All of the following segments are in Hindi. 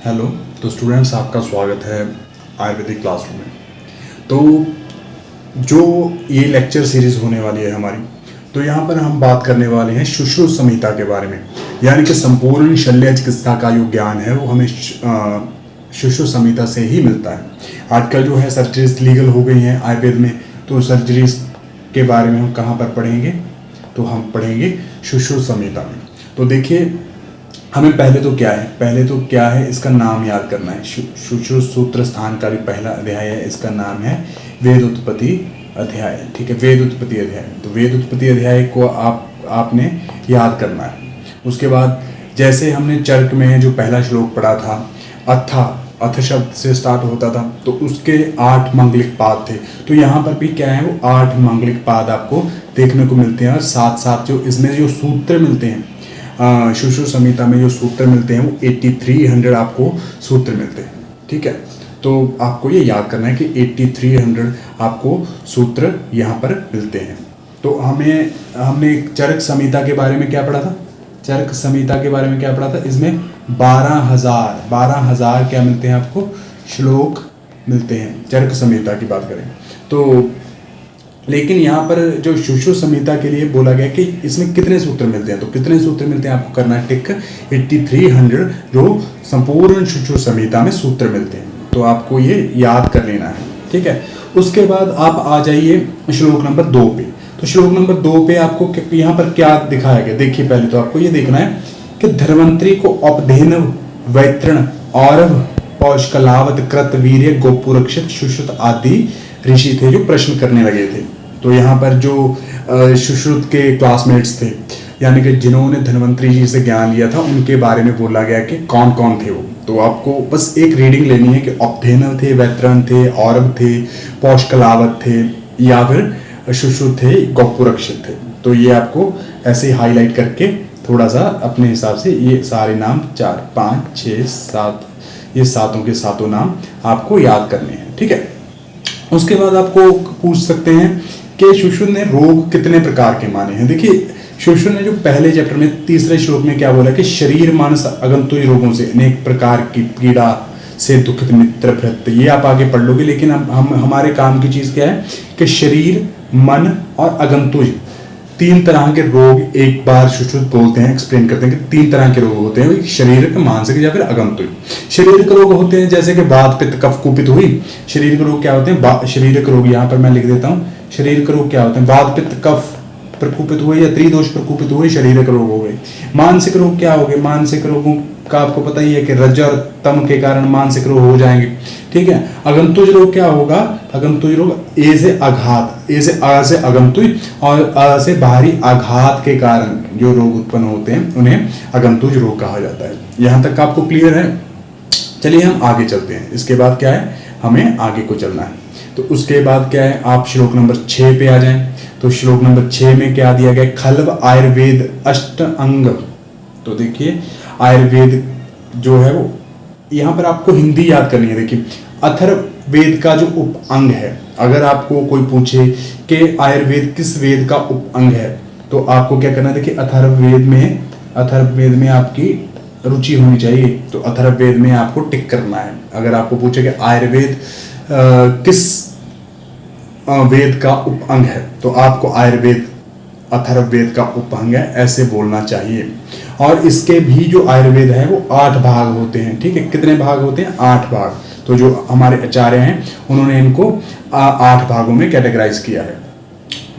हेलो। तो स्टूडेंट्स, आपका स्वागत है आयुर्वेदिक क्लासरूम में। तो जो ये लेक्चर सीरीज़ होने वाली है हमारी, तो यहाँ पर हम बात करने वाले हैं शुश्रुत संहिता के बारे में, यानी कि संपूर्ण शल्य चिकित्सा का जो ज्ञान है वो हमें शुश्रुत संहिता से ही मिलता है। आजकल जो है सर्जरीज लीगल हो गई हैं आयुर्वेद में, तो सर्जरीज के बारे में हम कहाँ पर पढ़ेंगे, तो हम पढ़ेंगे शुश्रुत संहिता में। तो देखिए, हमें पहले तो क्या है इसका नाम याद करना है। शुश्रुत सूत्र स्थान का जो पहला अध्याय है, इसका नाम है वेद उत्पत्ति अध्याय। ठीक है, वेद उत्पत्ति अध्याय। तो वेद उत्पत्ति अध्याय को आपने याद करना है। उसके बाद जैसे हमने चर्क में जो पहला श्लोक पढ़ा था, अथ शब्द से स्टार्ट होता था, तो उसके 8 मांगलिक पाद थे। तो यहाँ पर भी क्या है, वो 8 मांगलिक पाद आपको देखने को मिलते हैं। और साथ साथ जो इसमें जो सूत्र मिलते हैं, शुश्रुत संहिता में जो सूत्र मिलते हैं, वो 8300 आपको सूत्र मिलते हैं। ठीक है, तो आपको ये याद करना है कि 8300 आपको सूत्र यहाँ पर मिलते हैं। तो हमने चरक संहिता के बारे में क्या पढ़ा था? चरक संहिता के बारे में क्या पढ़ा था? इसमें 12,000 क्या मिलते हैं आपको? श्लोक मिलते हैं चरक संहिता की बात करें तो। लेकिन यहाँ पर जो शुश्रुत संहिता के लिए बोला गया कि इसमें कितने सूत्र मिलते हैं, तो कितने सूत्र मिलते हैं आपको करना है टिक 8300 जो संपूर्ण शुश्रुत संहिता में सूत्र मिलते हैं। तो आपको ये याद कर लेना है। ठीक है, उसके बाद आप आ जाइए श्लोक नंबर 2 पे। तो श्लोक नंबर 2 पे आपको यहाँ पर क्या दिखाया गया? देखिए, पहले तो आपको ये देखना है कि धन्वंतरी को अपधेनव, वैतरण, औरव, पौष्कलावत, कृत, वीर्य, गोपुरक्षित, शुश्रुत आदि ऋषि थे जो प्रश्न करने लगे थे। तो यहाँ पर जो शुश्रुत के क्लासमेट्स थे, यानी कि जिन्होंने धन्वंतरी जी से ज्ञान लिया था, उनके बारे में बोला गया कि कौन कौन थे वो। तो आपको बस एक रीडिंग लेनी है कि अपधेनव थे, वैतरण थे, औरव थे, पौष्कलावत थे, या फिर शुश्रुत थे, गोपुरक्षित थे। तो ये आपको ऐसे हाईलाइट करके थोड़ा सा अपने हिसाब से ये सारे नाम 4, 5, 6, 7 ये सातों के सातों नाम आपको याद करने हैं। ठीक है, उसके बाद आपको पूछ सकते हैं कि शुश्रुत ने रोग कितने प्रकार के माने हैं। देखिए, शुश्रुत ने जो पहले चैप्टर में तीसरे श्लोक में क्या बोला कि शरीर मानस अगंतुज रोगों से अनेक प्रकार की पीड़ा से दुखित मित्र भृत, ये आप आगे पढ़ लोगे। लेकिन हम हमारे काम की चीज क्या है कि शरीर, मन और अगंतुज 3 तरह के रोग एक बार शुश्रुत बोलते हैं, एक्सप्लेन करते हैं कि 3 तरह के रोग होते हैं, शारीरिक, मानसिक या फिर अगंतुज। शारीरिक रोग होते हैं जैसे कि वात, पित्त, कफ, कुपित हुई। शारीरिक रोग क्या होते हैं? शारीरिक रोग यहाँ पर मैं लिख देता हूँ। शारीरिक रोग क्या होते हैं? वात, पित्त, कफ प्रकोपित हुए या त्रिदोष प्रकोपित हुए, शारीरिक रोग हो गए। मानसिक रोग क्या हो गए? मानसिक रोगों का आपको पता ही है कि रज और तम के कारण मानसिक रोग हो जाएंगे। ठीक है, अगंतुज रोग क्या होगा? अगंतुज रोग ए से आघात, ए से आ से अगंतुज और आ से बाहरी आघात के कारण जो रोग उत्पन्न होते हैं उन्हें अगंतुज रोग कहा जाता है। यहाँ तक आपको क्लियर है? चलिए हम आगे चलते हैं। इसके बाद क्या है, हमें आगे को चलना है। तो उसके बाद क्या है, आप श्लोक नंबर 6 पे आ जाएं। तो श्लोक नंबर 6 में क्या दिया गया? खल्व आयुर्वेद अष्ट अंग। तो देखिए, आयुर्वेद जो है वो यहाँ पर आपको हिंदी याद करनी है। देखिए, अथर्ववेद का जो उप अंग है, अगर आपको कोई पूछे कि आयुर्वेद किस वेद का उप अंग है, तो आपको क्या करना है? देखिए, अथर्ववेद में आपकी रुचि होनी चाहिए। तो अथर्ववेद में आपको टिक करना है। अगर आपको पूछे कि आयुर्वेद किस वेद का उप अंग है, तो आपको आयुर्वेद अथर्ववेद का उप अंग है ऐसे बोलना चाहिए। और इसके भी जो आयुर्वेद है वो 8 भाग होते हैं। ठीक है, कितने भाग होते हैं? 8 भाग। तो जो हमारे आचार्य हैं उन्होंने इनको 8 भागों में कैटेगराइज किया है।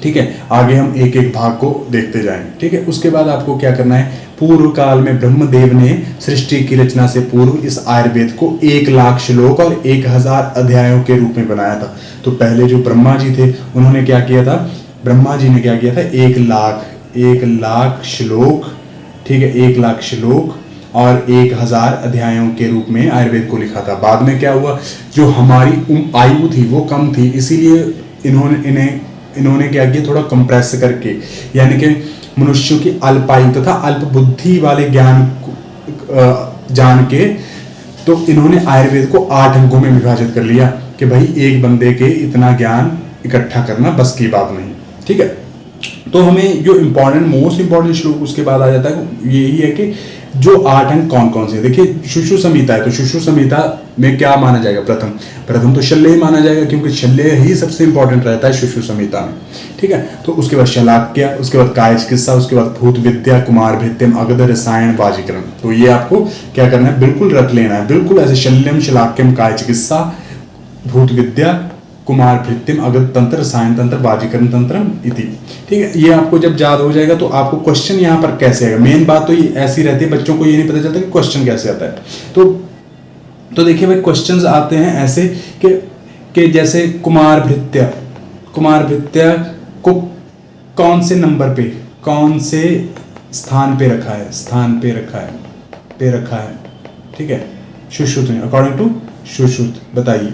ठीक है, आगे हम एक एक भाग को देखते जाएंगे। ठीक है, उसके बाद आपको क्या करना है? पूर्व काल में ब्रह्मदेव ने सृष्टि की रचना से पूर्व इस आयुर्वेद को 1,00,000 श्लोक और 1000 अध्यायों के रूप में बनाया था। तो पहले जो ब्रह्मा जी थे उन्होंने क्या किया था? ब्रह्मा जी ने क्या किया था? 1,00,000 श्लोक, ठीक है, 1,00,000 श्लोक और 1000 अध्यायों के रूप में आयुर्वेद को लिखा था। बाद में क्या हुआ, जो हमारी आयु थी वो कम थी, इसीलिए इन्होंने क्या किया? थोड़ा कंप्रेस करके, यानी कि मनुष्यों की अल्पायु तथा अल्प बुद्धि वाले ज्ञान जान के, तो इन्होंने आयुर्वेद को 8 अंगों में विभाजित कर लिया कि भाई एक बंदे के इतना ज्ञान इकट्ठा करना बस की बात नहीं। ठीक है, तो हमें जो इम्पोर्टेंट मोस्ट इम्पोर्टेंट श्लोक उसके बाद आ जाता है, यही है कि जो 8 अंग कौन कौन से हैं। देखिए शुश्रु संहिता है, तो शुश्रु संहिता में क्या माना जाएगा, प्रथम तो शल्य ही माना जाएगा, क्योंकि शल्य ही सबसे इंपॉर्टेंट रहता है शुश्रु संहिता में, ठीक है। तो उसके बाद शलाक्य, उसके बाद काय चिकित्सा, उसके बाद भूत विद्या, कुमार भृत्यम, अगध, रसायन, वाजीकरण। तो ये आपको क्या करना है, बिल्कुल रख लेना है, बिल्कुल ऐसे शल्यम, शलाक्यम, काय चिकित्सा, भूत विद्या, कुमार भृत्यम, अगध तंत्र, रसायन तंत्र, वाजीकरण तंत्रम इति, ठीक है। ये आपको जब याद हो जाएगा तो आपको क्वेश्चन यहाँ पर कैसे आएगा, मेन बात तो ये ऐसी रहती है, बच्चों को ये नहीं पता चलता कि क्वेश्चन कैसे आता है। तो देखिए भाई क्वेश्चंस आते हैं ऐसे कि जैसे कुमार भृत्य को कौन से नंबर पे, कौन से स्थान पे रखा है, ठीक है, सुश्रुत में, अकॉर्डिंग टू सुश्रुत बताइए,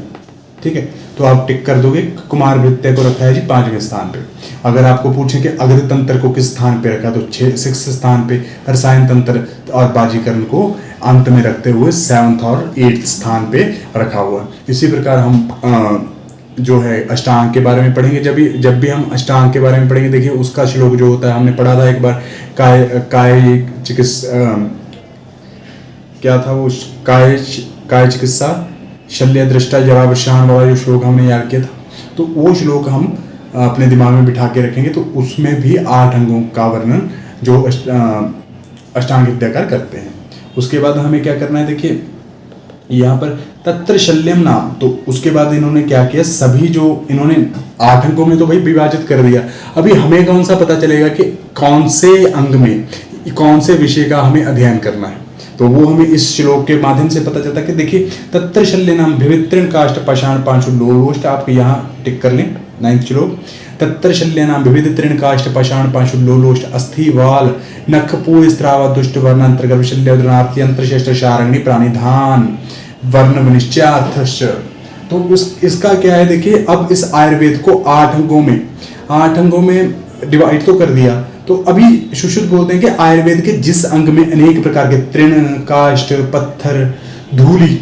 ठीक है। तो आप टिक कर दोगे, कुमार भृत्य को रखा है जी 5वें स्थान पे। अगर आपको पूछे कि अगध तंत्र को किस स्थान पे रखा, तो 6 स्थान पे, रसायन तंत्र और बाजीकरण को अंत में रखते हुए 7th और 8th स्थान पे रखा हुआ है। इसी प्रकार हम जो है अष्टांग के बारे में पढ़ेंगे, जब भी हम अष्टांग के बारे में पढ़ेंगे, देखिए उसका श्लोक जो होता है हमने पढ़ा था एक बार, काय चिकित्सा, क्या था वो, काय चिकित्सा, शल्य, दृष्टा, जरावशान वाला जो श्लोक हमने याद किया था, तो वो श्लोक हम अपने दिमाग में बिठा के रखेंगे। तो उसमें भी 8 अंगों का वर्णन जो अष्टांग विद्याकार करते हैं। उसके बाद हमें क्या करना है, देखिए यहाँ पर तत्र शल्यम नाम, तो उसके बाद इन्होंने क्या किया, सभी जो इन्होंने 8 अंगों में तो भाई विभाजित कर दिया। अभी हमें कौन सा पता चलेगा कि कौन से अंग में कौन से विषय का हमें अध्ययन करना है, तो वो हमें इस श्लोक के माध्यम से पता चलता है कि देखिए तत्र शल्य नाम विवित्रण काष्ठ पाषाण पांशु लोलोष्ट, आप यहाँ टिक कर लें 9th श्लोक, तत्र शल्य नाम विविध तृण काष्ठ पाषाण पांशु लोलोष्ट अस्थि वाल नख पूर स्त्राव दुष्ट वर्ण अंतर्गर्भ शल्य उदरनार्थी अंतरशेष्ट शारंगणी प्राणिधान वर्ण विनिश्चयार्थश्च। तो इसका क्या है, देखिए अब इस आयुर्वेद को 8 अंगों में डिवाइड तो कर दिया, तो अभी सुश्रुत बोलते हैं कि आयुर्वेद के जिस अंग में अनेक प्रकार के तृण, काष्ठ, पत्थर, धूलि,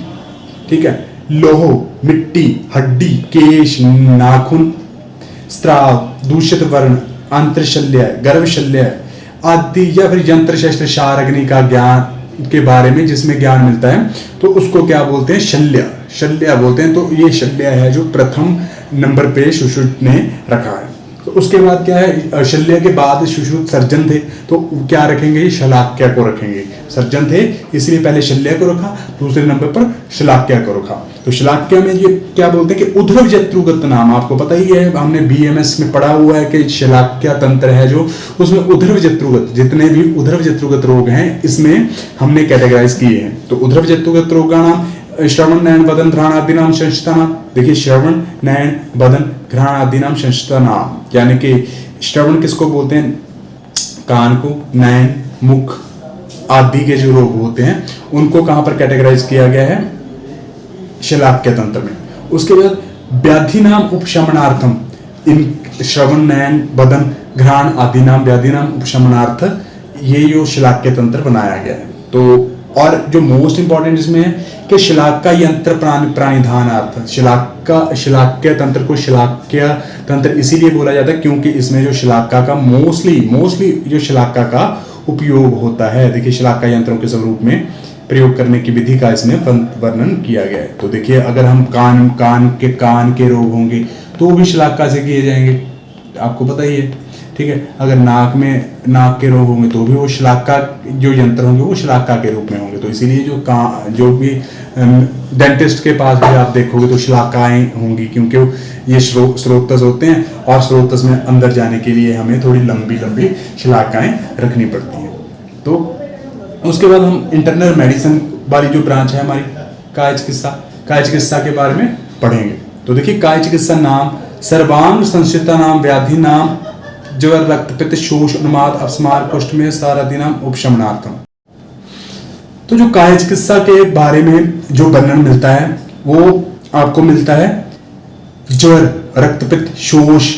ठीक है, लोह, मिट्टी, हड्डी, केश, नाखून, स्त्राव, दूषित वर्ण, अंतरशल्य, गर्भशल्य आदि, या फिर यंत्र शस्त्र शारग्नि का ज्ञान के बारे में जिसमें ज्ञान मिलता है, तो उसको क्या बोलते हैं, शल्य बोलते हैं। तो ये शल्य है जो प्रथम नंबर पे सुश्रुत ने रखा है। तो उसके बाद क्या है, शल्य के बाद सुश्रुत सर्जन थे, तो क्या रखेंगे, शलाक्य को रखेंगे। सर्जन थे इसलिए पहले शल्य को रखा, दूसरे नंबर पर शलाक्य को रखा। तो शलाक्य में ये क्या बोलते हैं कि उद्रव जत्रुगत नाम, आपको पता ही है, हमने BMS में पढ़ा हुआ है कि शलाक्य तंत्र है जो, उसमें उद्रव जत्रुगत, जितने भी उद्रव जत्रुगत रोग हैं इसमें हमने कैटेगराइज किए हैं। तो उद्रव जत्रुगत रोग का नाम श्रवण, नयन, बदन, घ्राण आदि नाम संस्था नाम। देखिए श्रवण, नयन, बदन, घ्राण आदि नाम संस्था नाम, यानी कि श्रवण किसको बोलते हैं, कान को, नयन, मुख आदि के जो रोग होते हैं उनको कहां पर कैटेगराइज किया गया है, शलाक्य तंत्र में। उसके बाद व्याधि नाम उपशमनार्थम, इन श्रवण, नयन, बदन, घ्राण आदि नाम व्याधि नाम उपशमनार्थ, ये जो शलाक्य तंत्र बनाया गया है। तो और जो मोस्ट इंपॉर्टेंट इसमें है कि शलाक्य यंत्र प्राणिधानार्थ, शलाक्य तंत्र को शलाक्य तंत्र इसीलिए बोला जाता है क्योंकि इसमें जो शलाक्य का मोस्टली जो शलाक्य का उपयोग होता है। देखिए शलाक्य यंत्रों के स्वरूप में प्रयोग करने की विधि का इसमें वर्णन किया गया है। तो देखिए अगर हम कान के रोग होंगे तो भी शलाक्य से किए जाएंगे, आपको पता ही है, ठीक है। अगर नाक के रोग होंगे तो भी वो शलाक्य जो यंत्र होंगे वो शलाक्य के रूप में होंगे। तो इसीलिए जो भी डेंटिस्ट के पास भी आप देखोगे तो शलाक्याएं होंगी, क्योंकि ये स्रोतस होते हैं और स्रोतस में अंदर जाने के लिए हमें थोड़ी लंबी शलाक्याएं रखनी पड़ती हैं। तो उसके बाद हम इंटरनल मेडिसिन वाली जो ब्रांच है हमारी, काय चिकित्सा के बारे में पढ़ेंगे। तो देखिए काय चिकित्सा नाम सर्वांग संस्कृता नाम व्याधि नाम ज्वर, रक्त, पित्त, शोष, उन्माद, अपस्मार, कुष्ठ में सारादि नाम उपशमनार्थम। तो जो काय चिकित्सा के बारे में जो वर्णन मिलता है वो आपको मिलता है ज्वर, रक्त, पित्त, शोष,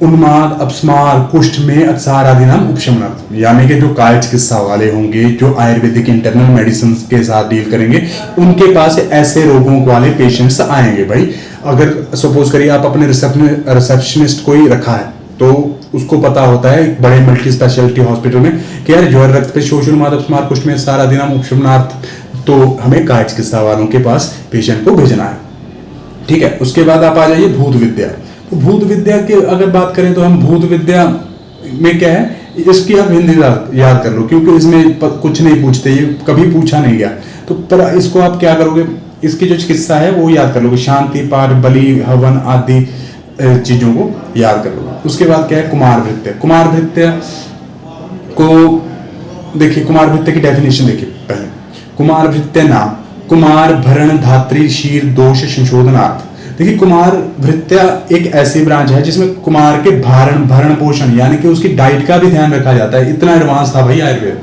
उन्माद, अपस्मार, कुष्ठ में अत्सार आदि नाम उपशमनार्थम। यानी कि जो काय चिकित्सा वाले होंगे, जो आयुर्वेदिक इंटरनल मेडिसिन के साथ डील करेंगे, उनके पास ऐसे रोगों वाले पेशेंट्स आएंगे। भाई अगर सपोज करिए आप अपने रिसेप्शनिस्ट को ही रखा है, तो उसको पता होता है एक बड़े मल्टी स्पेशलिटी हॉस्पिटल में कि यार ज्वर, रक्त पे, शोषण, मादक, स्मार, कुष्ठ में सारा दिन हम उपशमनार्थ, तो हमें काय चिकित्सा वालों के पास पेशेंट को भेजना है। ठीक है, उसके बाद आप आ जाइए भूत विद्या। तो भूत विद्या की अगर बात करें तो हम भूत विद्या में क्या है, इसकी आप हिंदी याद कर लो, क्योंकि इसमें कुछ नहीं पूछते, ये कभी पूछा नहीं गया। तो पर इसको आप क्या करोगे, इसकी जो चिकित्सा है वो याद कर लोगे, शांति पाठ, बलि, हवन आदि चीजों को याद कर लो। उसके बाद क्या है, कुमार भृत्य। कुमार भृत्य को देखिए, कुमार भृत्य की डेफिनेशन देखिए पहले। कुमार भृत्य नाम कुमार भरण धात्री शीर दोष संशोधनार्थ। देखिए, कुमार भृत्य एक ऐसी ब्रांच है जिसमें कुमार के भरण पोषण यानी कि उसकी डाइट का भी ध्यान रखा जाता है। इतना एडवांस था भाई आयुर्वेद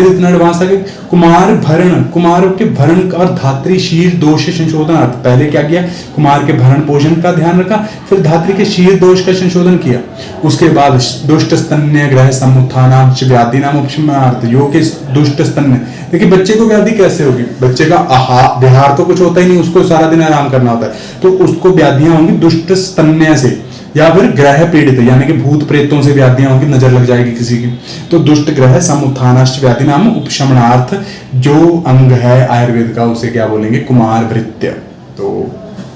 इतना एडवांस था कि कुमार के भरण और धात्री शीर दोष संशोधनार्थ, पहले क्या किया, कुमार के भरण पोषण का ध्यान रखा, फिर धात्री के शीर दोष का संशोधन किया। उसके बाद दुष्ट स्तन्य ग्रह समुत्थानाम व्याधि नाम उपशमनार्थ, योग के दुष्ट स्तन्य। देखिए, बच्चे को व्याधि कैसे होगी, बच्चे का विहार तो कुछ होता ही नहीं, उसको सारा दिन आराम करना होता है, तो उसको व्याधियां होंगी दुष्ट स्तन्य से, या फिर ग्रह पीड़ित यानी कि भूत प्रेतों से व्याधियां होंगी, नजर लग जाएगी किसी की, तो दुष्ट ग्रह समुत्थानाश्च व्याधि नाम उपशमनार्थ जो अंग है आयुर्वेद का उसे क्या बोलेंगे, कुमार भृत्य। तो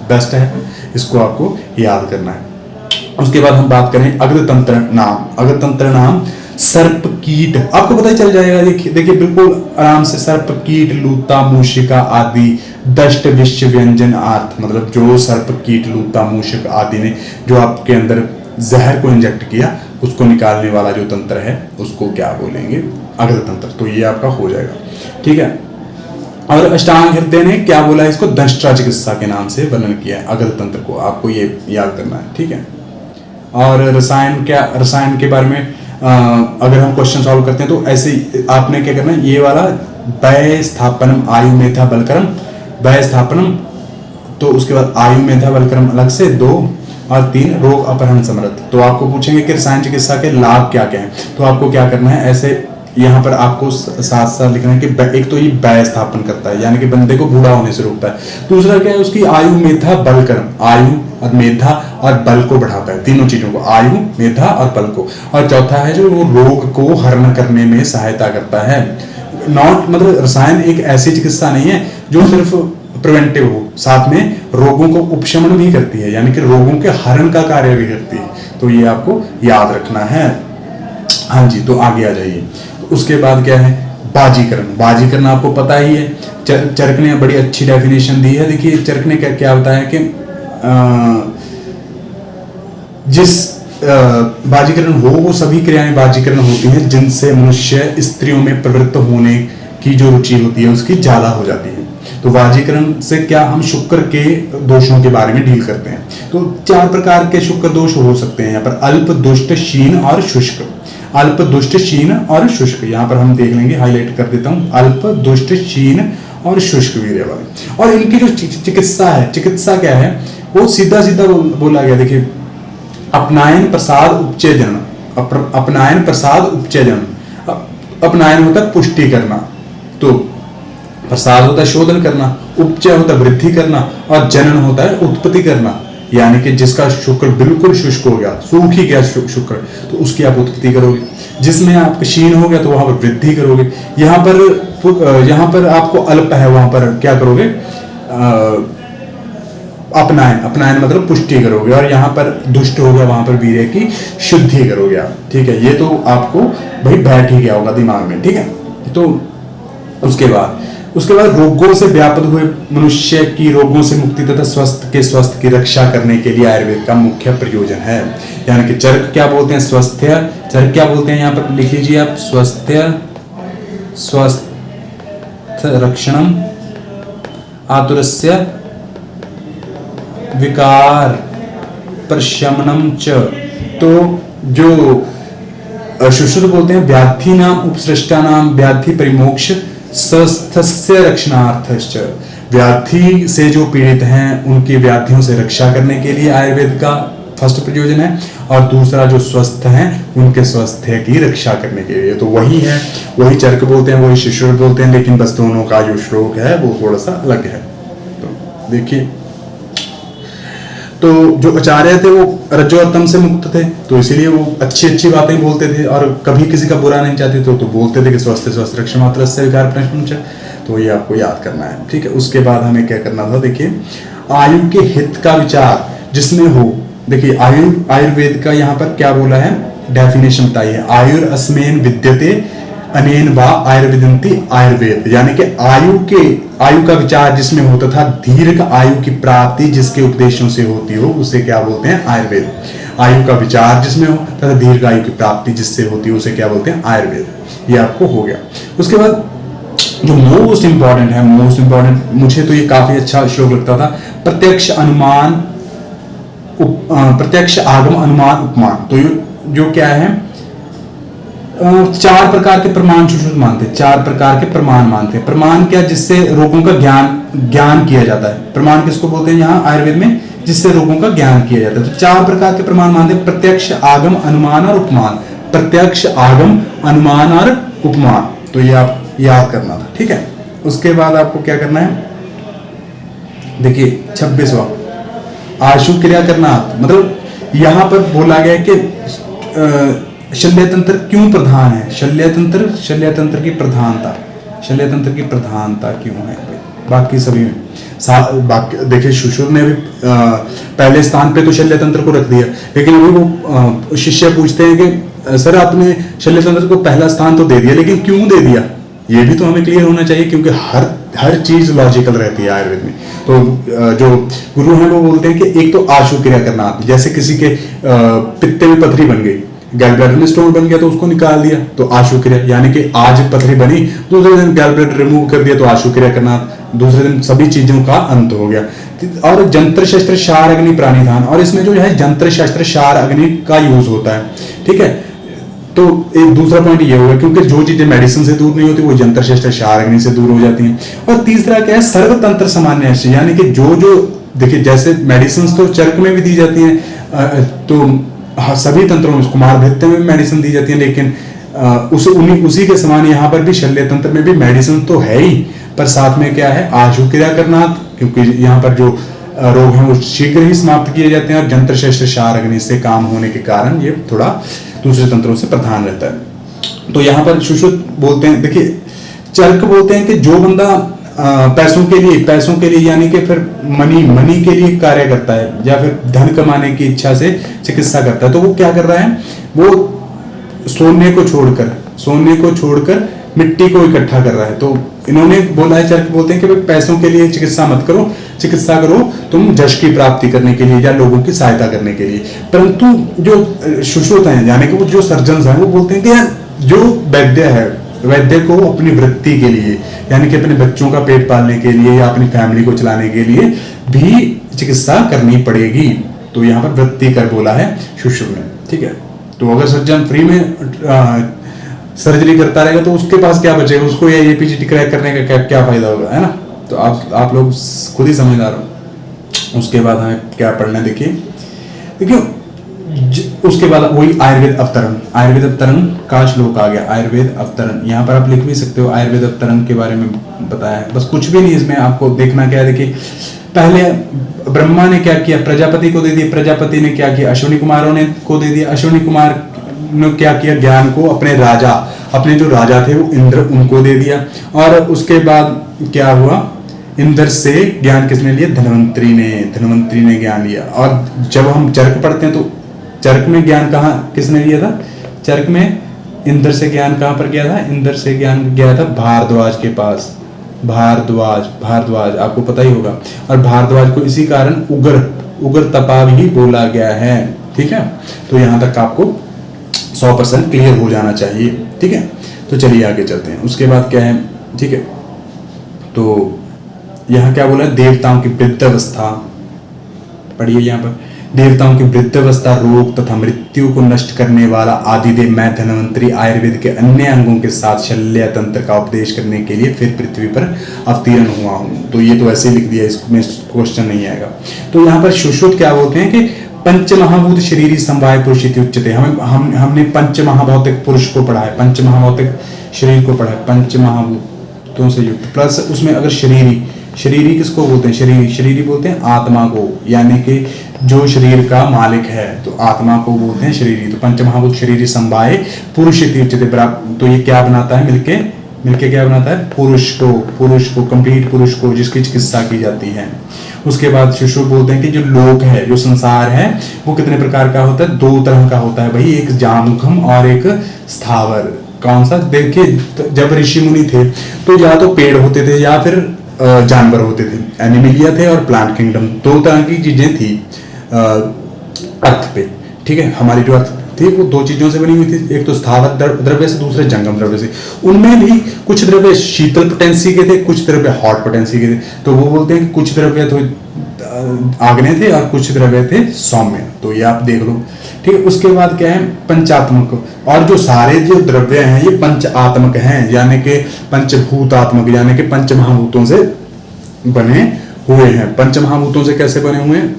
बेस्ट है, इसको आपको याद करना है। उसके बाद हम बात करें अग्रतंत्र नाम। अग्रतंत्र नाम सर्प कीट, आपको पता ही चल जाएगा। देखिए बिल्कुल आराम से, सर्प कीट, लूता, मूषिका आदि दष्ट विश्व व्यंजन आर्थ, मतलब जो सर्प कीट, लूता, मूषिक आदि ने जो आपके अंदर जहर को इंजेक्ट किया, उसको निकालने वाला जो तंत्र है उसको क्या बोलेंगे, अग्रतंत्र। तो ये आपका हो जाएगा, ठीक है। और अष्टांग हृदय ने क्या बोला, इसको दंष्ट्रा चिकित्सा के नाम से वर्णन किया है अग्रतंत्र को, आपको ये याद करना है, ठीक है। और रसायन के बारे में अगर हम क्वेश्चन सॉल्व करते हैं तो ऐसे आपने क्या करना है, ये वाला वय स्थापनम आयु मेधा बलकरम, वय स्थापनम, तो उसके बाद आयु मेधा बलकरम अलग से 2 और 3 रोग अपहरण समर्थ। तो आपको पूछेंगे कि रसायन चिकित्सा के लाभ क्या क्या हैं, तो आपको क्या करना है, ऐसे यहाँ पर आपको साथ साथ लिखना है कि एक तो ये वय स्थापन करता है यानी कि बंदे को बूढ़ा होने से रोकता है, दूसरा क्या है उसकी आयु मेधा बलकरम, आयु और मेधा और बल को बढ़ाता है, तीनों चीजों को, आयु मेधा और बल को, और चौथा है जो वो रोग को हरण करने में सहायता करता है। नॉट मतलब रसायन एक ऐसी चिकित्सा नहीं है जो सिर्फ प्रिवेंटिव हो, साथ में रोगों को उपशमन भी करती है यानी कि रोगों के हरण का कार्य भी करती है, तो ये आपको याद रखना है। हाँ जी, तो आगे आ जाइए। उसके बाद क्या है, बाजीकरण। बाजीकरण आपको पता ही है, चरक ने बड़ी अच्छी डेफिनेशन दी है। देखिए चरक ने क्या बताया कि जिस बाजीकरण हो वो सभी क्रियाएं बाजीकरण होती हैं जिनसे मनुष्य स्त्रियों में प्रवृत्त होने की जो रुचि होती है उसकी ज्यादा हो जाती है। तो बाजीकरण से क्या, हम शुक्र के दोषों के बारे में डील करते हैं। तो 4 प्रकार के शुक्र दोष हो सकते हैं यहाँ पर, अल्प, दुष्ट, क्षीण और शुष्क। अल्प, दुष्ट, क्षीण और शुष्क, यहाँ पर हम देख लेंगे, हाईलाइट कर देता हूँ, अल्प, दुष्ट, क्षीण और शुष्क वीर्य वाले। और इनकी जो चिकित्सा है, चिकित्सा क्या है, वो सीधा सीधा बोला गया। देखिए, अपनायन प्रसाद उपचयन, अपनायन प्रसाद उपचयन। अपनायन होता है पुष्टि करना, तो प्रसाद होता है शोधन करना, उपचय होता है वृद्धि करना, और जनन होता है उत्पत्ति करना, यानी कि जिसका शुक्र बिल्कुल शुष्क हो गया, सूख ही गया शुक्र, तो उसकी आप उत्पत्ति करोगे। जिसमें आप क्षीण हो गया तो वहां पर वृद्धि करोगे। यहाँ पर आपको अल्प है, वहां पर क्या करोगे, अपनायन, अपनायन मतलब पुष्टि करोगे, और यहाँ पर दुष्ट हो गया वहां पर वीर्य की शुद्धि करोगे आप, ठीक है। ये तो आपको भाई बैठ ही गया होगा दिमाग में, ठीक है। तो उसके बाद रोगों से व्याप्त हुए मनुष्य की रोगों से मुक्ति तथा स्वास्थ्य की रक्षा करने के लिए आयुर्वेद का मुख्य प्रयोजन है। यानी कि चरक क्या बोलते हैं, स्वास्थ्य, चरक क्या बोलते हैं, यहाँ पर लिख लीजिए आप, स्वास्थ्य रक्षणम आतुरस्य विकार प्रशमनम च। तो जो शुश्रुत बोलते हैं व्याधि नाम उपसृष्टा नाम व्याधि परिमोक्ष स्वस्थस्य रक्षणार्थश्च, व्याधि से जो पीड़ित हैं उनकी व्याधियों से रक्षा करने के लिए आयुर्वेद का फर्स्ट प्रयोजन है, और दूसरा जो स्वस्थ हैं उनके स्वास्थ्य की रक्षा करने के लिए। तो वही है, वही चरक बोलते हैं, वही शुश्रुत बोलते हैं, लेकिन बस दोनों का जो श्लोक है वो थोड़ा सा अलग है। तो देखिए, तो जो आचार्य थे वो रजो और तम से मुक्त थे, तो इसीलिए वो अच्छी अच्छी बातें बोलते थे और कभी किसी का बुरा नहीं चाहते थे, तो बोलते थे कि स्वस्थ स्वस्थ रक्षा मात्र से विकार प्रश्न। तो ये आपको याद करना है, ठीक है। उसके बाद हमें क्या करना था, देखिए आयु के हित का विचार जिसमें हो। देखिए आयुर्वेद का यहाँ पर क्या बोला है, डेफिनेशन बताइए। आयुर्अस्मेन विद्यते अनेन वा आयुर्विदन्ति आयुर्वेद, यानी कि आयु का विचार जिसमें होता था, दीर्घ आयु की प्राप्ति जिसके उपदेशों से होती हो उसे क्या बोलते हैं, आयुर्वेद। आयु का विचार जिसमें हो तथा दीर्घ आयु की प्राप्ति जिससे होती है उसे क्या बोलते हैं, आयुर्वेद। ये आपको हो गया। उसके बाद जो मोस्ट इंपॉर्टेंट है, मोस्ट इंपॉर्टेंट, मुझे तो ये काफी अच्छा श्लोक लगता था, प्रत्यक्ष आगम अनुमान उपमान। तो ये जो क्या है, 4 प्रकार के प्रमाण सुश्रुत मानते हैं, 4 प्रकार के प्रमाण मानते हैं। प्रमाण क्या, जिससे रोगों का ज्ञान किया जाता है। प्रमाण किसको बोलते हैं यहाँ आयुर्वेद में, जिससे रोगों का ज्ञान किया जाता है। तो 4 प्रकार के प्रमाण मानते हैं, प्रत्यक्ष आगम अनुमान और उपमान। प्रत्यक्ष आगम अनुमान और उपमान, तो ये आप याद करना था, ठीक है। उसके बाद आपको क्या करना है, देखिए 26वां आशु क्रिया करना। मतलब यहां पर बोला गया कि शल्य तंत्र क्यों प्रधान है, शल्य तंत्र की प्रधानता क्यों है, बाकी सभी में बाकी देखिए सुश्रुत ने भी पहले स्थान पे तो शल्य तंत्र को रख दिया, लेकिन अभी वो शिष्य पूछते हैं कि सर आपने शल्य तंत्र को पहला स्थान तो दे दिया, लेकिन क्यों दे दिया, ये भी तो हमें क्लियर होना चाहिए, क्योंकि हर चीज लॉजिकल रहती है आयुर्वेद में। तो जो गुरु हैं वो बोलते हैं कि एक तो आशु क्रिया करना, जैसे किसी के पित्ते में पथरी बन गई, गैल ब्लैडर में स्टोन बन गया तो उसको निकाल दिया, तो आशु क्रिया, यानी कि आज पथरी बनी, दूसरे दिन गैल ब्लैडर रिमूव कर दिया तो आशु क्रिया करना, दूसरे दिन सभी चीजों का अंत हो गया। और जंत्र शस्त्र शार अग्नि प्राणिधान, और इसमें जो है जंत्र शस्त्र शार अग्नि का यूज होता है, ठीक है। तो एक दूसरा पॉइंट ये होगा, क्योंकि जो चीजें मेडिसिन से दूर नहीं होती वो जंत्र शस्त्र शार अग्नि से दूर हो जाती हैं। और तीसरा क्या है, सर्वतंत्र सामान्य, यानी कि जो देखिए जैसे मेडिसिन तो चर्क में भी दी जाती हैं, तो सभी तंत्रों में, कुमार भृत्य में भी मेडिसिन दी जाती है, लेकिन उसी के समान यहाँ पर भी शल्य तंत्र में भी मेडिसिन तो है ही, पर साथ में क्या है, आशु क्रिया करना, क्योंकि यहाँ पर जो रोग हैं वो शीघ्र ही समाप्त किए जाते हैं, और जंत्र शस्त्र शार अग्नि से काम होने के कारण ये थोड़ा दूसरे तंत्रों से प्रधान रहता है। तो यहाँ पर सुश्रुत बोलते हैं, देखिए चर्क बोलते हैं कि जो बंदा पैसों के लिए यानी कि फिर मनी के लिए कार्य करता है, या फिर धन कमाने की इच्छा से चिकित्सा करता है, तो वो क्या कर रहा है, वो सोने को छोड़कर मिट्टी को इकट्ठा कर रहा है। तो इन्होंने बोला है, चर्क बोलते हैं कि भाई पैसों के लिए चिकित्सा मत करो, चिकित्सा करो तुम जश की प्राप्ति करने के लिए या लोगों की सहायता करने के लिए। परंतु जो सुश्रुत हैं, यानी कि वो जो सर्जन हैं, वो बोलते हैं कि यार जो वैद्य को अपनी वृत्ति के लिए, यानी कि अपने बच्चों का पेट पालने के लिए या अपनी फैमिली को चलाने के लिए भी चिकित्सा करनी पड़ेगी। तो यहाँ पर वृत्ति कर बोला है सुश्रुत ने, ठीक है। तो अगर सर्जन फ्री में सर्जरी करता रहेगा तो उसके पास क्या बचेगा, उसको या एपीजीटी क्रैक करने का क्या फायदा होगा, है ना। तो आप लोग खुद ही समझदार हो। उसके बाद हमें क्या पढ़ना है, देखिए उसके बाद वही आयुर्वेद अवतरण का श्लोक आ गया। आयुर्वेद अवतरण, यहाँ पर आप लिख भी सकते हो, आयुर्वेद अवतरण के बारे में बताया है, बस कुछ भी नहीं, इसमें आपको देखना क्या है। देखिए पहले ब्रह्मा ने क्या किया, प्रजापति को दे दिया, प्रजापति ने क्या किया, अश्विनी कुमारों ने को दे दिया, अश्विनी कुमार ने क्या किया, ज्ञान को अपने जो राजा थे वो इंद्र, उनको दे दिया। और उसके बाद क्या हुआ, इंद्र से ज्ञान किसने लिया, धन्वंतरी ने ज्ञान लिया। और जब हम चर्क पढ़ते हैं तो चर्क में ज्ञान किसने लिया था, चर्क में इंद्र से ज्ञान कहाँ पर गया था, इंद्र से ज्ञान गया था भारद्वाज के पास। भारद्वाज आपको पता ही होगा, और भारद्वाज को इसी कारण उग्र तपा भी बोला गया है, ठीक है। तो यहाँ तक आपको 100% क्लियर हो जाना चाहिए, ठीक है। तो चलिए आगे चलते हैं। उसके बाद क्या है, ठीक है, तो यहाँ क्या बोला, देवताओं की वृद्धावस्था, पढ़िए यहाँ पर, देवताओं की वृद्धावस्था, रोग तथा मृत्यु को नष्ट करने वाला आदिदेव मैं धन्वंतरी आयुर्वेद के अन्य अंगों के साथ शल्य तंत्र का उपदेश करने के लिए फिर पृथ्वी पर अवतीर्ण हुआ हूँ। तो ये तो ऐसे लिख दिया, इसमें क्वेश्चन नहीं आएगा। तो यहाँ पर सुश्रुत क्या बोलते हैं कि पंच महाभूत शरीरी समवाय पुरुष इति उच्यते। हमने पंच महाभौतिक पुरुष को पढ़ा है, पंच महाभौतिक शरीर को पढ़ा है, पंच महाभूतों से युक्त, प्लस उसमें अगर शरीरी किसको बोलते हैं? शरीरी बोलते हैं आत्मा को, यानी कि जो शरीर का मालिक है, तो आत्मा को बोलते हैं शरीरी। तो पंचमहाभूत शरीरी समवाय पुरुष इति उच्यते। तो ये क्या बनाता है? मिलके क्या बनाता है? पुरुष को, कंप्लीट पुरुष को, जिसकी चिकित्सा की जाती है। उसके बाद शिशु बोलते हैं कि जो लोक है, जो संसार है, वो कितने प्रकार का होता है? 2 तरह का होता है भाई, एक जामुखम और एक स्थावर। कौन सा? देखिए, जब ऋषि मुनि थे तो या तो पेड़ होते थे या फिर जानवर होते थे, एनिमिलिया थे और प्लांट किंगडम, 2 तरह की चीजें थी अर्थ पे। ठीक है, हमारी जो अर्थ थी वो 2 चीजों से बनी हुई थी, एक तो स्थावर द्रव्य से, दूसरे जंगम द्रव्य से। उनमें भी कुछ द्रव्य शीतल पोटेंसी के थे, कुछ द्रव्य हॉट पोटेंसी के थे। तो वो बोलते हैं कि कुछ द्रव्य तो आग्नेय थे और कुछ द्रव्य थे सौम्य। तो ये आप देख लो। ठीक है, उसके बाद क्या है? पंचात्मक। और जो सारे जो द्रव्य हैं ये पंचात्मक हैं, यानी कि पंचभूतात्मक, यानी कि पंचमहाभूतों से बने हुए हैं। पंचमहाभूतों से कैसे बने हुए हैं?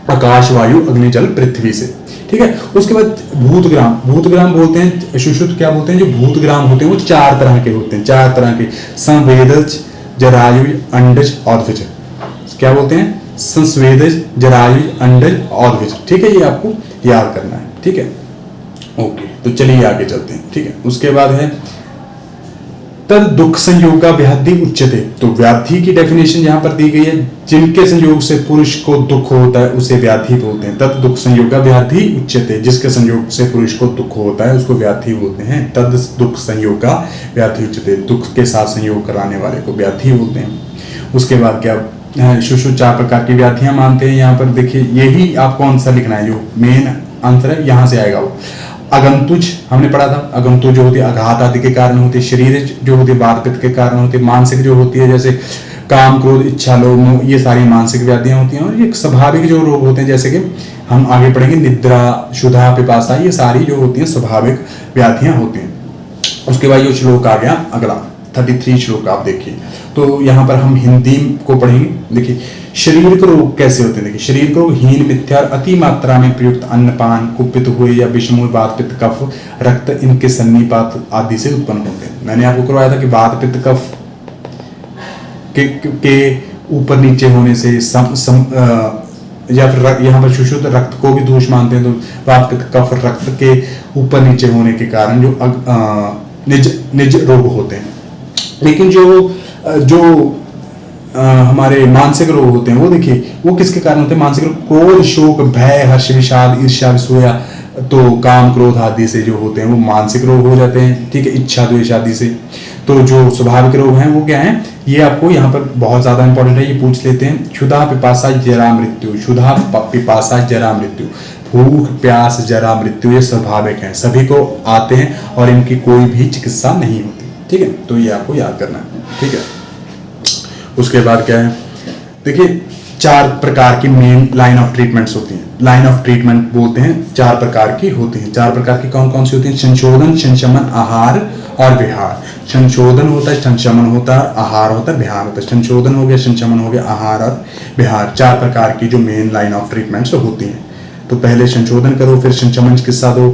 आकाश, वायु, अग्नि, जल, पृथ्वी से। ठीक है, उसके बाद भूतग्राम बोलते हैं, सुश्रुत क्या बोलते हैं? जो भूतग्राम होते हैं वो 4 तरह के होते हैं, 4 तरह के। संवेदज, जरायुज, अंडज और द्विज। क्या बोलते हैं? संस्वेदज, जरायुज, अंडज और द्विज। ठीक है, ये आपको याद करना है। ठीक है, ओके, तो चलिए आगे चलते हैं। ठीक है, उसके बाद है तद दुख संयोगा व्याधि उच्यते। तो व्याधि की डेफिनेशन यहां पर दी गई है, जिनके संयोग से पुरुष को दुख होता है उसे व्याधि बोलते हैं। तद दुख संयोगा व्याधि उच्यते, जिसके संयोग से पुरुष को दुख होता है उसको व्याधि बोलते हैं। तद दुख संयोगा व्याधि उच्यते, दुख के साथ संयोग कराने वाले को व्याधि बोलते हैं। उसके बाद क्या? शिशु 4 प्रकार की व्याधियां मानते हैं। यहाँ पर देखिए, यही आपको आंसर लिखना है, जो मेन आंसर है यहां से आएगा वो। अगंतुज हमने पढ़ा था, अगंतुज जो होती है आघात आदि के कारण होती है। शरीर जो होती है वात पित्त के कारण होती है। मानसिक जो होती है जैसे काम, क्रोध, इच्छा, लोभ, मोह, ये सारी मानसिक व्याधियां होती हैं। और ये स्वाभाविक जो रोग होते हैं, जैसे कि हम आगे पढ़ेंगे, निद्रा, क्षुधा, पिपासा, ये सारी जो होती हैं स्वाभाविक व्याधियां होती हैं। उसके बाद ये श्लोक आ गया अगला 33 श्लोक आप देखिए। तो यहाँ पर हम हिंदी को पढ़ेंगे। देखिए, शरीर के रोग कैसे होते हैं? देखिए, शरीर के रोग हीन, मिथ्या, अति मात्रा में प्रयुक्त अन्नपान, कुपित हुए या विषम, वात, पित्त, कफ, रक्त, इनके सन्निपात आदि से उत्पन्न होते हैं। मैंने आपको करवाया था कि वात, पित्त, कफ के ऊपर नीचे होने से या फिर यहाँ पर सुशुद्ध रक्त को भी दोष मानते हैं। तो वात, पित्त, कफ, रक्त के ऊपर नीचे होने के कारण जो निज रोग होते हैं। लेकिन जो हमारे मानसिक रोग होते हैं वो देखिए, वो किसके कारण होते हैं? मानसिक रोग क्रोध, शोक, भय, हर्ष, विषाद, ईर्ष्या, असूया, तो काम, क्रोध आदि से जो होते हैं वो मानसिक रोग हो जाते हैं। ठीक है, इच्छा, द्वेष आदि से। तो जो स्वाभाविक रोग हैं वो क्या है? ये आपको यहाँ पर बहुत ज्यादा इंपॉर्टेंट है, ये पूछ लेते हैं। क्षुधा, पिपासा, जरा, मृत्यु। क्षुधा, पिपासा, जरा, मृत्यु। भूख, प्यास, जरा, मृत्यु ये स्वाभाविक हैं, सभी को आते हैं और इनकी कोई भी चिकित्सा नहीं होती। ठीक है, तो ये आपको याद करना है। ठीक है, उसके बाद क्या है? देखिए, 4 प्रकार की मेन लाइन ऑफ ट्रीटमेंट्स होती हैं। लाइन ऑफ ट्रीटमेंट बोलते हैं 4 प्रकार की होती हैं। 4 प्रकार की कौन कौन सी होती हैं? संशोधन, संशमन, आहार और विहार। संशोधन होता है, संशमन होता है, आहार होता है, विहार होता है। संशोधन हो गया, संशमन हो गया, आहार और विहार, 4 प्रकार की जो मेन लाइन ऑफ ट्रीटमेंट्स होती हैं। तो पहले संशोधन करो, फिर संशमन चिकित्सा दो,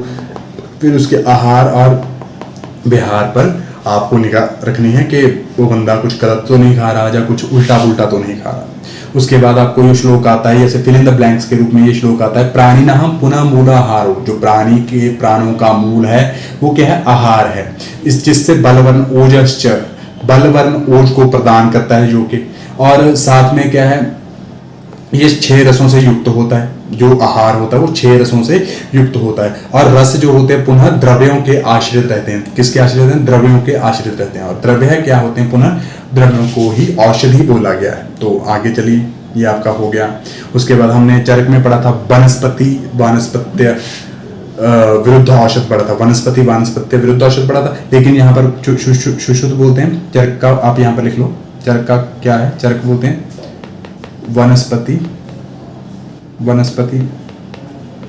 फिर उसके आहार और विहार पर आपको निगाह रखनी है कि वो बंदा कुछ गलत तो नहीं खा रहा या कुछ उल्टा पुल्टा तो नहीं खा रहा। उसके बाद आपको ये श्लोक आता है, जैसे फिल इन द ब्लैंक्स के रूप में ये श्लोक आता है। प्राणिनः पुनः मूलाहारो, जो प्राणी के प्राणों का मूल है वो क्या है? आहार है। इस जिससे बलवर्ण ओजश्च, बलवर्ण ओज को प्रदान करता है जो कि, और साथ में क्या है? ये 6 रसों से युक्त होता है। जो आहार होता है वो 6 रसों से युक्त होता है। और रस जो होते हैं पुनः द्रव्यों के आश्रित रहते हैं। किसके आश्रित रहते हैं? द्रव्यों के आश्रित रहते हैं। और द्रव्य क्या होते हैं? पुनः द्रव्यों को ही औषधि बोला गया है। तो आगे चलिए, ये आपका हो गया। उसके बाद हमने चरक में पढ़ा था वनस्पति वानस्पत्य विरुद्ध औषध पढ़ा था। वनस्पति वानस्पत्य विरुद्ध औषध पढ़ा था। लेकिन यहाँ पर सुश्रुत बोलते हैं। चरक का आप यहाँ पर लिख लो, चरक का क्या है? चरक बोलते हैं वनस्पति, वनस्पति,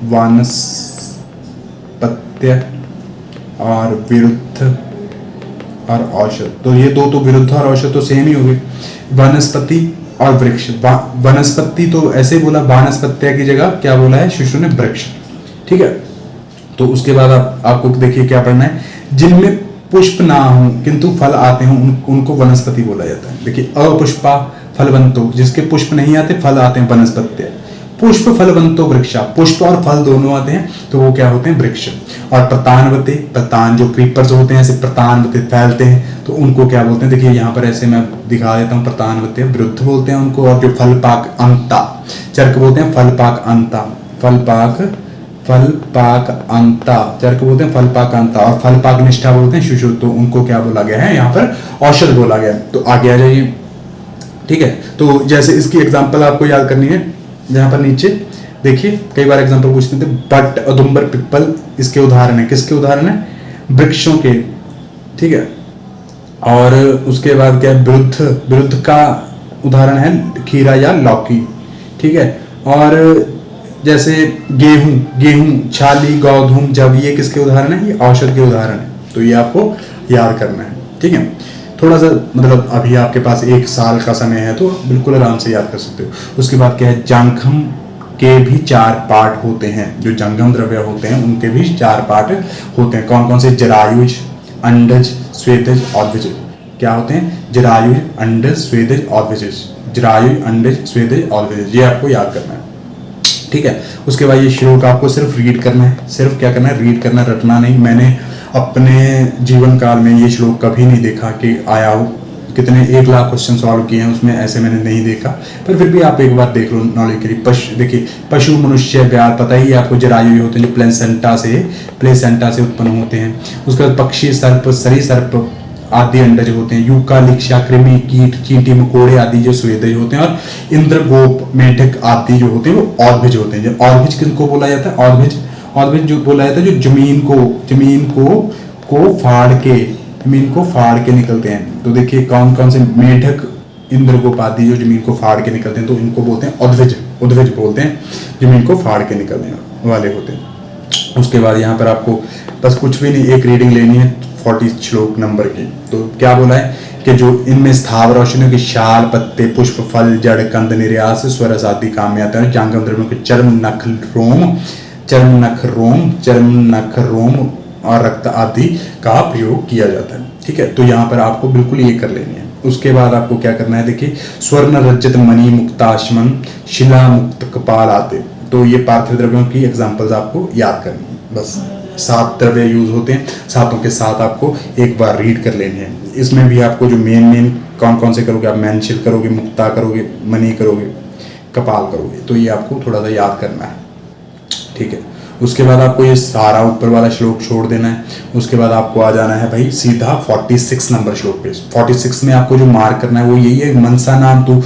वानस्पत्य और विरुद्ध और औषध। तो ये दो तो विरुद्ध और औषध तो सेम ही हो गए। वनस्पति और वृक्ष। वनस्पति तो ऐसे बोला, वानस्पत्य की जगह क्या बोला है शिशु ने? वृक्ष। ठीक है, तो उसके बाद आपको देखिए क्या पढ़ना है। जिनमें पुष्प ना हो किंतु फल आते हो उनको वनस्पति बोला जाता है। देखिए, अपुष्पा फलवंतो, जिसके पुष्प नहीं आते फल आते हैं, वनस्पत्य। पुष्प फलवंतो वृक्षा, पुष्प और फल दोनों आते हैं तो वो क्या होते हैं, वृक्ष। और प्रतानवते, प्रतान जो क्रीपर्स होते हैं ऐसे प्रतानवते फैलते हैं तो उनको क्या बोलते हैं, देखिए यहाँ पर ऐसे मैं दिखा देता हूँ, प्रतानवते वृद्ध बोलते हैं उनको। और जो फलपाक अंता चरक बोलते हैं, फलपाक अंता, फलपाक अंता चरक बोलते हैं, फलपाक अंता। और फलपाक निष्ठा बोलते हैं शुशु, तो उनको क्या बोला गया है, यहाँ पर औषध बोला गया है। तो आगे आ जाइए, ठीक है। तो जैसे इसकी एग्जाम्पल आपको याद करनी है, यहाँ पर नीचे देखिए कई बार एग्जाम्पल पूछते थे, बट, औदुंबर, पिप्पल इसके उदाहरण है। किसके उदाहरण है, वृक्षों के, ठीक है। और उसके बाद क्या है, विरुद्ध का उदाहरण है खीरा या लौकी, ठीक है। और जैसे गेहूं, छाली, गोधूम, जब, ये किसके उदाहरण है, ये औषध के उदाहरण है। तो ये आपको याद करना है, ठीक है। थोड़ा सा मतलब अभी आपके पास 1 साल का समय है तो बिल्कुल आराम से याद कर सकते हो। उसके बाद क्या है, जांघम के भी 4 पार्ट होते हैं, जो जंगम द्रव्य होते हैं उनके भी 4 पार्ट होते हैं। कौन कौन से, जरायुज, अंडज, स्वेदज और द्विज। क्या होते हैं, जरायुज, अंडज, स्वेदज और द्विज। जरायुज, अंडज, स्वेदज और द्विज, ये आपको याद करना है, ठीक है। उसके बाद ये श्लोक आपको सिर्फ रीड करना है, सिर्फ क्या करना है, रीड करना, रटना नहीं। मैंने अपने जीवन काल में ये श्लोक कभी नहीं देखा कि आया हो, कितने 1 लाख क्वेश्चन सॉल्व किए हैं उसमें ऐसे मैंने नहीं देखा, पर फिर भी आप एक बार देख लो नॉलेज के लिए। देखिए पशु, मनुष्य, व्याध, पता ही आपको जरायु होते हैं जो प्लेसेंटा से उत्पन्न होते हैं। उसके बाद पक्षी, सर्प, सरीसर्प आदि अंडज होते हैं। यूका, लिक्षा, कृमि, कीट, चींटी, मकोड़े आदि जो स्वेदज होते हैं। और इंद्र, गोप, मेढक आदि जो होते हैं वो औद्भिज होते हैं। औद्भिज किनको बोला जाता है, औद्भिज जो बोला जाता है जो जमीन को फाड़ के निकलते हैं। तो देखिए कौन कौन से, मेढक, इंद्र, गोप आदि जो जमीन को फाड़ के निकलते हैं तो इनको बोलते हैं औद्भिज बोलते हैं, जमीन को फाड़ के निकलने वाले होते हैं। उसके बाद यहाँ पर आपको बस कुछ भी नहीं, एक रीडिंग लेनी है 40 श्लोक नंबर की। तो क्या बोला है कि जो इनमें स्थावर औषधियों की शाल, पत्ते, पुष्प, फल, जड़, कंद, निर्यास, स्वरस आदि काम में आते हैं। जांगम द्रव्यों के चर्म, नख, रोम और रक्त आदि का प्रयोग किया जाता है, ठीक है। तो यहाँ पर आपको बिल्कुल ये कर लेनी है। उसके बाद आपको क्या करना है, देखिए स्वर्ण, रजत, मणि, मुक्ताश्मन, शिला, मुक्त, कपाल आदि। तो ये पार्थिव द्रव्यों की एग्जाम्पल्स आपको याद करनी है। बस 7 द्रव्य यूज होते हैं, 7 के साथ आपको एक बार रीड कर लेनी है। इसमें भी आपको जो मेन कौन कौन से करोगे, आप मैनशिल करोगे, मुक्ता करोगे, मणि करोगे, कपाल करोगे, तो ये आपको थोड़ा सा याद करना है, ठीक है। उसके बाद आपको ये सारा ऊपर वाला श्लोक छोड़ देना है। उसके बाद आपको आ जाना है भाई सीधा 46 नंबर श्लोक पे। 46 में आपको जो मार्क करना है वो यही है, मनसा नाम तो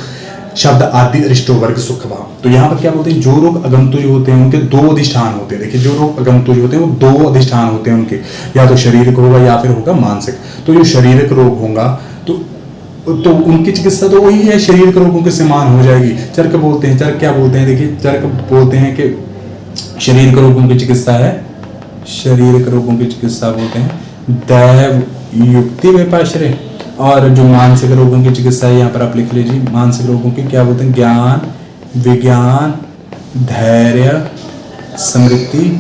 शब्द आदि अरिष्टो वर्ग सुख भाव। तो यहाँ पर क्या बोलते हैं, जो रोग अगंतुज होते हैं उनके 2 अधिष्ठान होते हैं। देखिए जो रोग अगंतुज होते हैं वो 2 अधिष्ठान होते हैं उनके, या तो शारीरिक होगा या फिर होगा मानसिक। तो जो शारीरिक रोग होगा तो उनकी चिकित्सा तो वही है, शारीरिक रोगों के समान हो जाएगी। चरक बोलते हैं, चरक क्या बोलते हैं, देखिए चरक बोलते हैं कि शारीरिक रोगों की चिकित्सा है, शारीरिक रोगों की चिकित्सा बोलते हैं दैव युक्ति व्यपाश्रय। और जो मानसिक रोगों की चिकित्सा है यहाँ पर आप लिख लीजिए, मानसिक रोगों की क्या बोलते हैं, ज्ञान, विज्ञान, धैर्य, स्मृति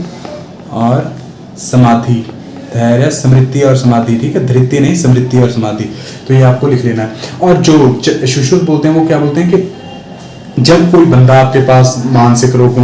और समाधि। धैर्य, स्मृति और समाधि, ठीक है, धृति नहीं, स्मृति और समाधि। तो ये आपको लिख लेना है। और जो सुश्रुत बोलते हैं वो क्या बोलते हैं कि जब कोई बंदा आपके पास मानसिक रोग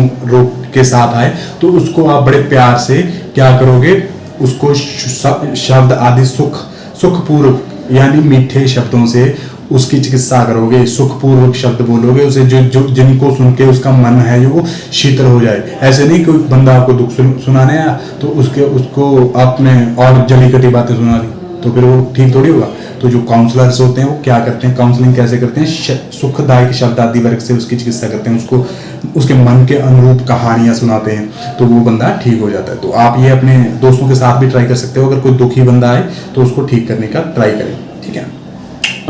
के साथ आए तो उसको आप बड़े प्यार से क्या करोगे, उसको शब्द आदि सुखपूर्वक यानी मीठे शब्दों से उसकी चिकित्सा करोगे, सुखपूर्वक शब्द बोलोगे उसे, जो जिनको सुन के उसका मन है जो शीतल हो जाए। ऐसे नहीं कोई बंदा आपको दुख सुनाने आया तो उसको आपने और जली कटी बातें सुना दी तो फिर वो ठीक थोड़ी होगा। तो जो काउंसलर्स होते हैं वो क्या करते हैं, काउंसलिंग कैसे करते हैं, सुखदायक शब्द आदि वर्ग से उसकी चिकित्सा करते हैं, उसको उसके मन के अनुरूप कहानियां सुनाते हैं तो वो बंदा ठीक हो जाता है। तो आप ये अपने दोस्तों के साथ भी ट्राई कर सकते हो, अगर कोई दुखी बंदा आए तो उसको ठीक करने का ट्राई करें, ठीक है।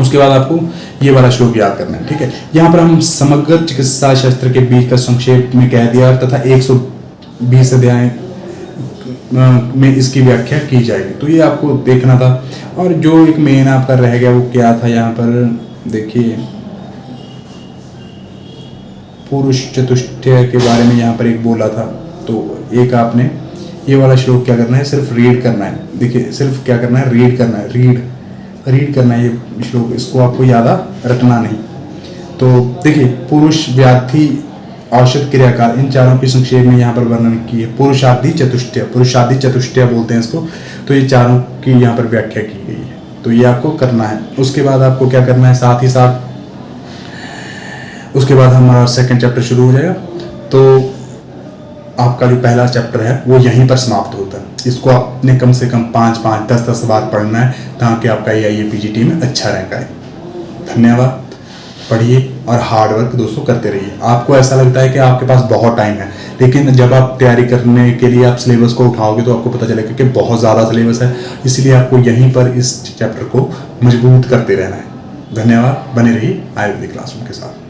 उसके बाद आपको ये वाला श्लोक याद करना है, ठीक है। यहाँ पर हम समग्र चिकित्सा शास्त्र के बीच का संक्षेप में कह दिया तथा 120 अध्याय में इसकी व्याख्या की जाएगी, तो ये आपको देखना था। और जो एक मेन आपका रह गया वो क्या था, यहाँ पर देखिए पुरुष चतुष्टय के बारे में यहाँ पर एक बोला था। तो एक आपने ये वाला श्लोक क्या करना है, सिर्फ रीड करना है। देखिए सिर्फ क्या करना है, रीड करना है, रीड करना है ये श्लोक, इसको आपको याद रटना नहीं। तो देखिए, पुरुष व्याधि औषध क्रियाकार, इन चारों की संक्षेप में यहाँ पर वर्णन की है। पुरुषादि चतुष्टय बोलते हैं इसको। तो ये चारों की यहाँ पर व्याख्या की गई है, तो ये आपको करना है। उसके बाद आपको क्या करना है, साथ ही साथ उसके बाद हमारा सेकंड चैप्टर शुरू हो जाएगा। तो आपका जो पहला चैप्टर है वो यहीं पर समाप्त होता है। इसको आपने कम से कम 5-5, 10-10 बार पढ़ना है ताकि आपका AIA PGT में अच्छा रैंक आए। धन्यवाद। पढ़िए और हार्ड वर्क दोस्तों करते रहिए। आपको ऐसा लगता है कि आपके पास बहुत टाइम है, लेकिन जब आप तैयारी करने के लिए आप सिलेबस को उठाओगे तो आपको पता चलेगा कि बहुत ज़्यादा सिलेबस है। इसलिए आपको यहीं पर इस चैप्टर को मजबूत करते रहना है। धन्यवाद। बने रहिए आयुर्वेदिक क्लासरूम के साथ।